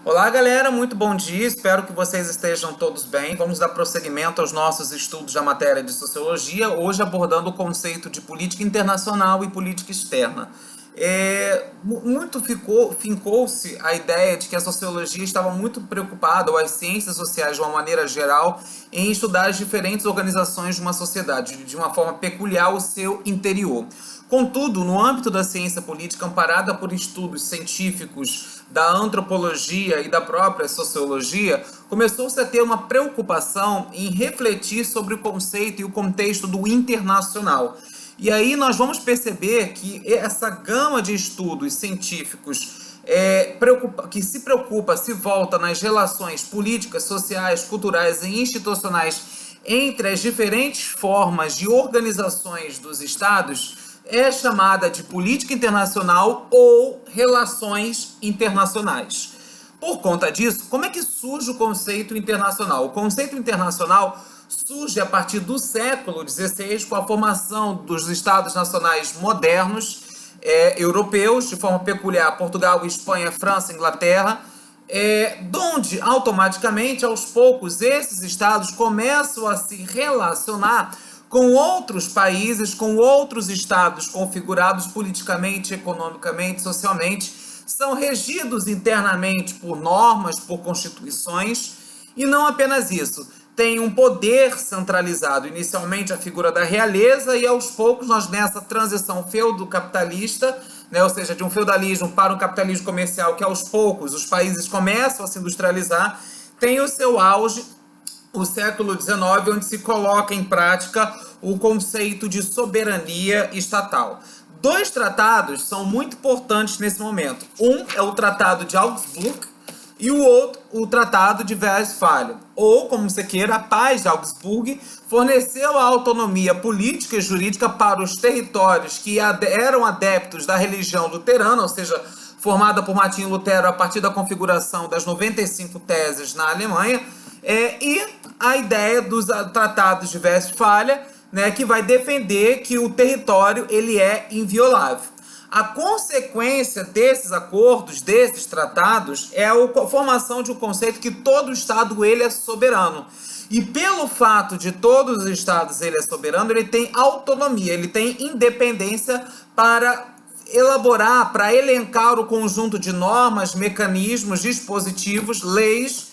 Olá, galera, muito bom dia. Espero que vocês estejam todos bem. Vamos dar prosseguimento aos nossos estudos da matéria de sociologia, hoje abordando o conceito de política internacional e política externa. Fincou-se a ideia de que a sociologia estava muito preocupada, ou as ciências sociais de uma maneira geral, em estudar as diferentes organizações de uma sociedade, de uma forma peculiar o seu interior. Contudo, no âmbito da ciência política, amparada por estudos científicos da antropologia e da própria sociologia, começou-se a ter uma preocupação em refletir sobre o conceito e o contexto do internacional. E aí nós vamos perceber que essa gama de estudos científicos se volta nas relações políticas, sociais, culturais e institucionais entre as diferentes formas de organizações dos estados, é chamada de política internacional ou relações internacionais. Por conta disso, como é que surge o conceito internacional? O conceito internacional surge a partir do século XVI, com a formação dos estados nacionais modernos, europeus, de forma peculiar, Portugal, Espanha, França, Inglaterra, onde automaticamente, aos poucos, esses estados começam a se relacionar com outros países, com outros estados configurados politicamente, economicamente, socialmente, são regidos internamente por normas, por constituições, e não apenas isso, tem um poder centralizado, inicialmente a figura da realeza, e aos poucos nós nessa transição feudo-capitalista, ou seja, de um feudalismo para um capitalismo comercial, que aos poucos os países começam a se industrializar, tem o seu auge o século XIX, onde se coloca em prática o conceito de soberania estatal. Dois tratados são muito importantes nesse momento. Um é o Tratado de Augsburg e o outro, o Tratado de Westfália. Ou, como você queira, a Paz de Augsburg forneceu a autonomia política e jurídica para os territórios que eram adeptos da religião luterana, ou seja, formada por Martinho Lutero a partir da configuração das 95 teses na Alemanha, e a ideia dos tratados de Westfália, que vai defender que o território ele é inviolável. A consequência desses acordos, desses tratados, é a formação de um conceito que todo Estado ele é soberano. E pelo fato de todos os Estados ele é soberano, ele tem autonomia, ele tem independência para elaborar, para elencar o conjunto de normas, mecanismos, dispositivos, leis,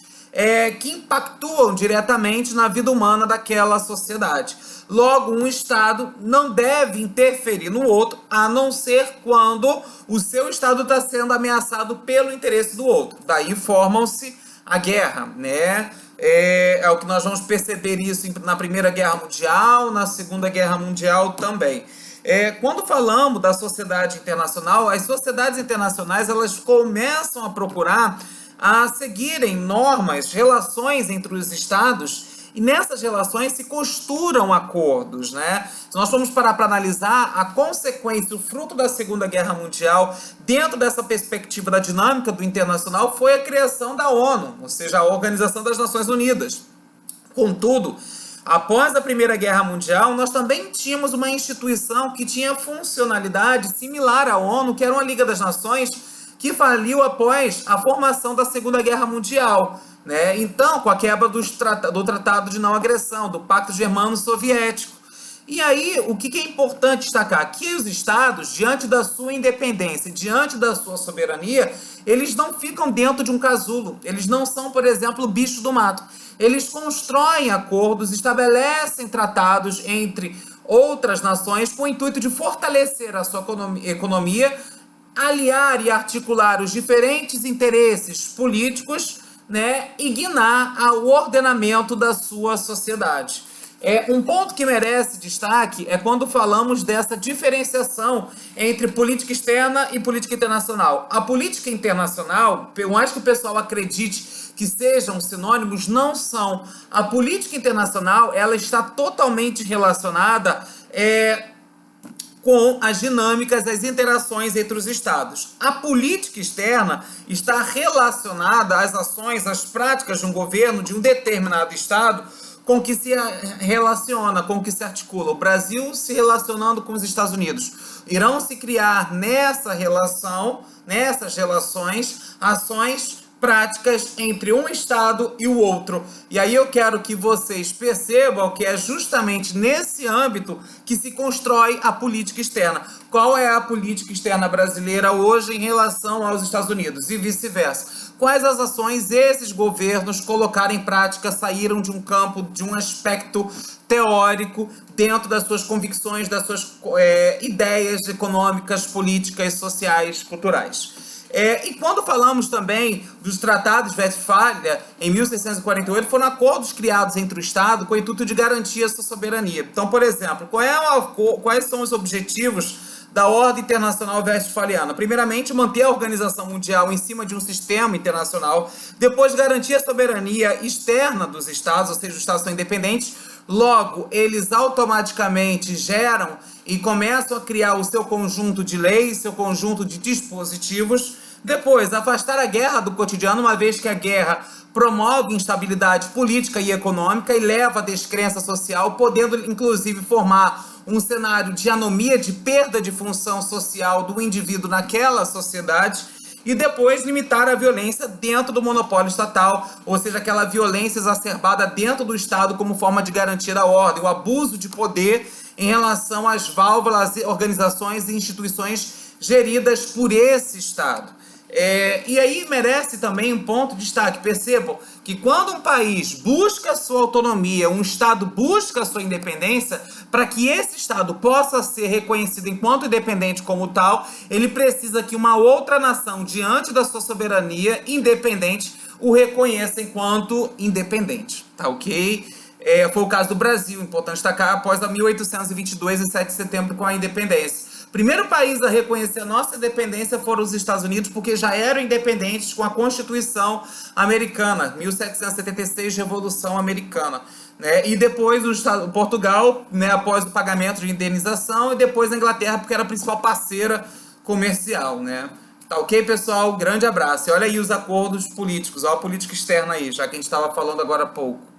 que impactuam diretamente na vida humana daquela sociedade. Logo, um Estado não deve interferir no outro, a não ser quando o seu Estado está sendo ameaçado pelo interesse do outro. Daí formam-se a guerra, É o que nós vamos perceber isso na Primeira Guerra Mundial, na Segunda Guerra Mundial também. Quando falamos da sociedade internacional, as sociedades internacionais elas começam a procurar a seguirem normas, relações entre os estados, e nessas relações se costuram acordos, Se nós formos parar para analisar a consequência, o fruto da Segunda Guerra Mundial, dentro dessa perspectiva da dinâmica do internacional, foi a criação da ONU, ou seja, a Organização das Nações Unidas. Contudo, após a Primeira Guerra Mundial, nós também tínhamos uma instituição que tinha funcionalidade similar à ONU, que era uma Liga das Nações, que faliu após a formação da Segunda Guerra Mundial, Então, com a quebra do Tratado de Não Agressão, do Pacto Germano-Soviético. E aí, o que é importante destacar? Que os estados, diante da sua independência, diante da sua soberania, eles não ficam dentro de um casulo. Eles não são, por exemplo, bicho do mato. Eles constroem acordos, estabelecem tratados entre outras nações com o intuito de fortalecer a sua economia, aliar e articular os diferentes interesses políticos, e guiar o ordenamento da sua sociedade. Um ponto que merece destaque é quando falamos dessa diferenciação entre política externa e política internacional. A política internacional, por mais que o pessoal acredite que sejam sinônimos, não são. A política internacional ela está totalmente relacionada com as dinâmicas, as interações entre os estados. A política externa está relacionada às ações, às práticas de um governo, de um determinado estado, com que se relaciona, com que se articula. O Brasil se relacionando com os Estados Unidos. Irão se criar nessa relação, nessas relações, ações práticas entre um Estado e o outro. E aí eu quero que vocês percebam que é justamente nesse âmbito que se constrói a política externa. Qual é a política externa brasileira hoje em relação aos Estados Unidos e vice-versa? Quais as ações esses governos colocaram em prática, saíram de um campo, de um aspecto teórico, dentro das suas convicções, das suas ideias econômicas, políticas, sociais, culturais. E quando falamos também dos tratados de Westfália, em 1648, foram acordos criados entre o Estado com o intuito de garantir a sua soberania. Então, por exemplo, quais são os objetivos da ordem internacional westfaliana? Primeiramente, manter a organização mundial em cima de um sistema internacional, depois garantir a soberania externa dos Estados, ou seja, os Estados são independentes, logo, eles automaticamente geram e começam a criar o seu conjunto de leis, seu conjunto de dispositivos. Depois, afastar a guerra do cotidiano, uma vez que a guerra promove instabilidade política e econômica e leva à descrença social, podendo inclusive formar um cenário de anomia, de perda de função social do indivíduo naquela sociedade. E depois limitar a violência dentro do monopólio estatal, ou seja, aquela violência exacerbada dentro do Estado como forma de garantir a ordem, o abuso de poder em relação às válvulas, organizações e instituições geridas por esse Estado. E aí merece também um ponto de destaque. Percebam que quando um país busca sua autonomia, um Estado busca sua independência, para que esse Estado possa ser reconhecido enquanto independente como tal, ele precisa que uma outra nação, diante da sua soberania independente, o reconheça enquanto independente. Tá ok? Foi o caso do Brasil, importante destacar, após a 1822 e 7 de setembro com a independência. Primeiro país a reconhecer a nossa independência foram os Estados Unidos, porque já eram independentes com a Constituição Americana, 1776, Revolução Americana. Né? E depois o Portugal, né, após o pagamento de indenização, e depois a Inglaterra, porque era a principal parceira comercial. Né? Tá ok, pessoal? Grande abraço. E olha aí os acordos políticos, olha a política externa aí, já que a gente estava falando agora há pouco.